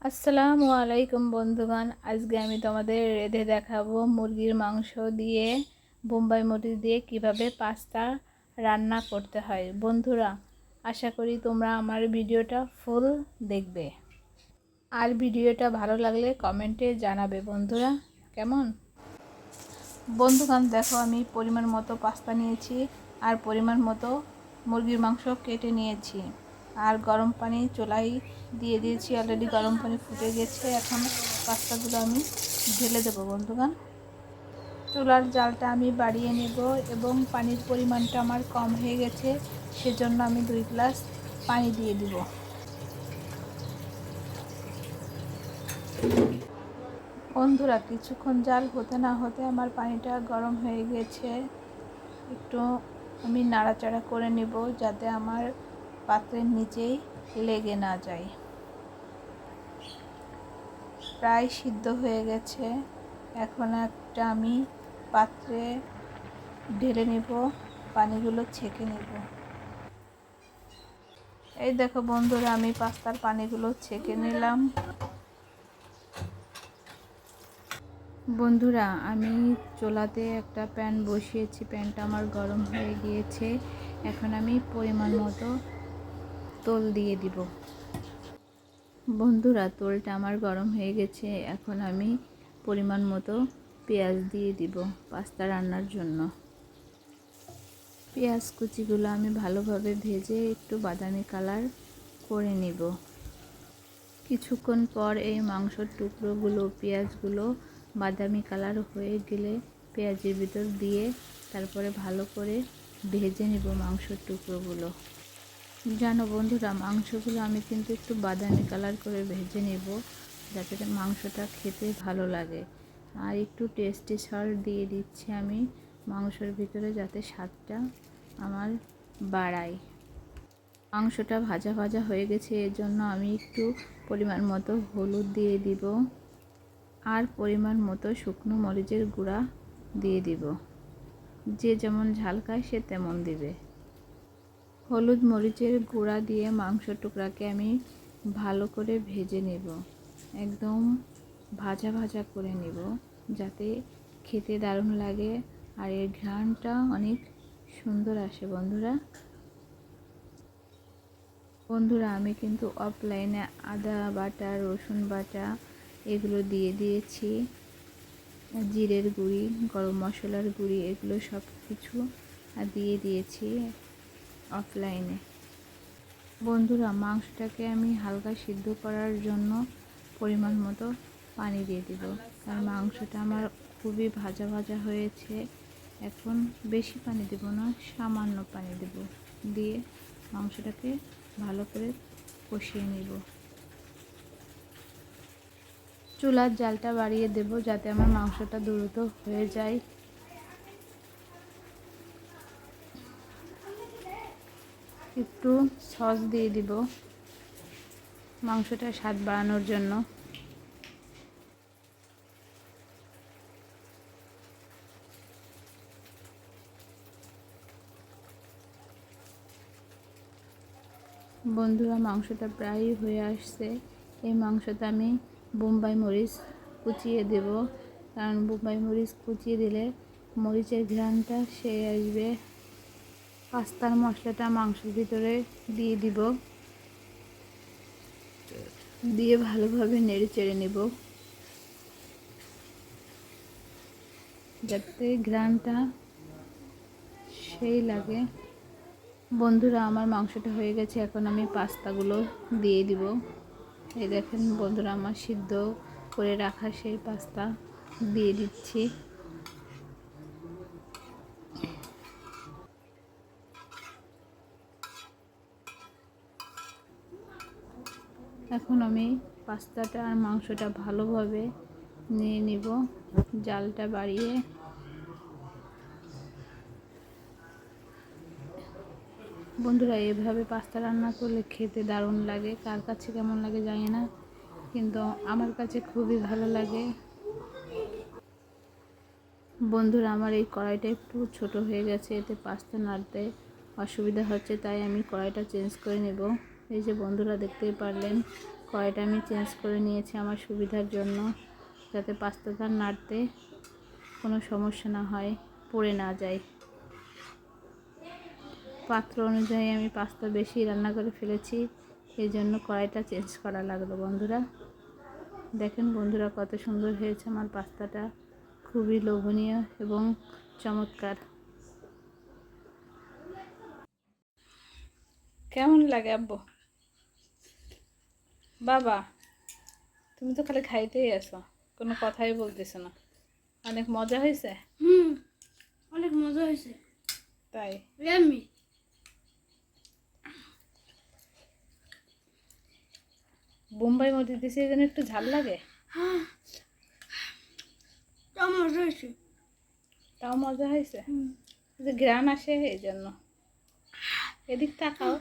আসসালামু আলাইকুম বন্ধুগণ, আজকে আমি তোমাদের রেঁধে দেখাবো মুরগির মাংস দিয়ে বোম্বাই মরিচ দিয়ে কিভাবে পাস্তা রান্না করতে হয়। বন্ধুরা, আশা করি তোমরা আমার ভিডিওটা ফুল দেখবে, আর ভিডিওটা ভালো লাগলে কমেন্টে জানাবে বন্ধুরা কেমন। বন্ধুগণ দেখো, আমি পরিমাণ মতো পাস্তা নিয়েছি আর পরিমাণ মতো মুরগির মাংস কেটে নিয়েছি, আর গরম পানি চুলায় দিয়ে দিয়েছি। অলরেডি গরম পানি ফুটে গেছে, এখন পাস্তাগুলো আমি ঢেলে দেবো। বন্ধুগণ, চুলার জালটা আমি বাড়িয়ে নেব এবং পানির পরিমাণটা আমার কম হয়ে গেছে, সেজন্য আমি 2 গ্লাস পানি দিয়ে দিব। বন্ধুরা, কিছুক্ষণ জাল হতে না হতে আমার পানিটা গরম হয়ে গেছে। একটু আমি নাড়াচাড়া করে নেব যাতে আমার পাত্রের নিচেই লেগে না যায়। প্রায় সিদ্ধ হয়ে গেছে, এখন একটা আমি পাত্রে ঢেলে নেব, পানিগুলো ছেঁকে নেব। এই দেখো বন্ধুরা, আমি পাস্তার পানিগুলো ছেঁকে নিলাম। বন্ধুরা, আমি চুলাতে একটা প্যান বসিয়েছি, প্যানটা আমার গরম হয়ে গিয়েছে। এখন আমি পরিমাণ মতো তেল দিয়ে দিব। বন্ধুরা, তেলটা আমার গরম হয়ে গেছে, এখন আমি পরিমাণ মতো পেঁয়াজ দিয়ে দিব পাস্তা রান্নার জন্য। পেঁয়াজ কুচিগুলো আমি ভালোভাবে ভেজে একটু বাদামি কালার করে নেব। কিছুক্ষণ পর এই মাংসর টুকরোগুলো, পেঁয়াজগুলো বাদামি কালার হয়ে গেলে পেঁয়াজের ভিতর দিয়ে তারপরে ভালো করে ভেজে নেব মাংসর টুকরোগুলো। জানো বন্ধুরা, মাংসগুলো আমি কিন্তু একটু বাদামি কালার করে ভেজে নেব যাতে মাংসটা খেতে ভালো লাগে। আর একটু টেস্টি সল্ট দিয়ে দিচ্ছি আমি মাংসের ভিতরে, যাতে স্বাদটা আমার বাড়ায়। মাংসটা ভাজা ভাজা হয়ে গেছে, এর জন্য আমি একটু পরিমাণ মতো হলুদ দিয়ে দিব আর পরিমাণ মতো শুকনো মরিচের গুঁড়া দিয়ে দিব। যে যেমন ঝাল খায় সে তেমন দিবে। হলুদ মরিচের গুঁড়া দিয়ে মাংস টুকরাকে আমি ভালো করে ভেজে নেব, একদম ভাজা ভাজা করে নেব যাতে খেতে দারুণ লাগে আর এর ঘ্রাণটা অনেক সুন্দর আসে। বন্ধুরা, আমি কিন্তু অফলাইনে আদা বাটা, রসুন বাটা এগুলো দিয়ে দিয়েছি, জিরের গুঁড়ি, গরম মশলার গুঁড়ি, এগুলো সব কিছু দিয়ে দিয়েছি অফলাইনে। বন্ধুরা, মাংসটাকে আমি হালকা সিদ্ধ করার জন্য পরিমাণ মতো পানি দিয়ে দিব, কারণ মাংসটা আমার খুবই ভাজা ভাজা হয়েছে। এখন বেশি পানি দেব না, সামান্য পানি দেব, দিয়ে মাংসটাকে ভালো করে কষিয়ে নেব। চুলার জালটা বাড়িয়ে দেব যাতে আমার মাংসটা দ্রুত হয়ে যায়। একটু সস দিয়ে দিব মাংসটার স্বাদ বাড়ানোর জন্য। বন্ধুরা, মাংসটা প্রায় হয়ে আসছে। এই মাংসতে আমি বোম্বাই মরিচ কুচিয়ে দেব, কারণ বোম্বাই মরিচ কুচিয়ে দিলে মরিচের ঘ্রাণটা সে আসবে। পাস্তার মশলাটা মাংসের ভিতরে দিয়ে দিব, দিয়ে ভালোভাবে নেড়ে চেড়ে নেব যাতে ঘ্রাণটা সেই লাগে। বন্ধুরা, আমার মাংসটা হয়ে গেছে, এখন আমি পাস্তাগুলো দিয়ে দিব। এই দেখেন বন্ধুরা, আমার সিদ্ধ করে রাখা সেই পাস্তা দিয়ে দিচ্ছি। এখন আমি পাস্তাটা আর মাংসটা ভালোভাবে নিয়ে নিব, জালটা বাড়িয়ে। বন্ধুরা, এভাবে পাস্তা রান্না করলে খেতে দারুণ লাগে। কার কাছে কেমন লাগে জানি না, কিন্তু আমার কাছে খুবই ভালো লাগে। বন্ধুরা, আমার এই কড়াইটা একটু ছোট হয়ে গেছে, এতে পাস্তা নাড়তে অসুবিধা হচ্ছে, তাই আমি কড়াইটা চেঞ্জ করে নেব। এই যে বন্ধুরা, দেখতেই পারলেন কড়াইটা আমি চেঞ্জ করে নিয়েছি আমার সুবিধার জন্য, যাতে পাস্তাটা নাড়তে কোনো সমস্যা না হয়, পড়ে না যায়। পাত্র অনুযায়ী আমি পাস্তা বেশি রান্না করে ফেলেছি, এই জন্য কড়াইটা চেঞ্জ করা লাগলো বন্ধুরা। দেখেন বন্ধুরা কত সুন্দর হয়েছে আমার পাস্তাটা, খুবই লোভনীয় এবং চমৎকার। কেমন লাগে আব্বু? বাবা তুমি তো খালি খাইতেই আছো, কোনো কথাই বলতেছো না। অনেক মজা হয়েছে? অনেক মজা হয়েছে। তাই? আমি বোম্বাই মরিচ দিছি এই জন্য একটু ঝাল লাগে। তাও মজা হয়েছে। তাও মজা হয়েছে, যে ঘ্রাণ আসে এই জন্য। এদিক তাকাও।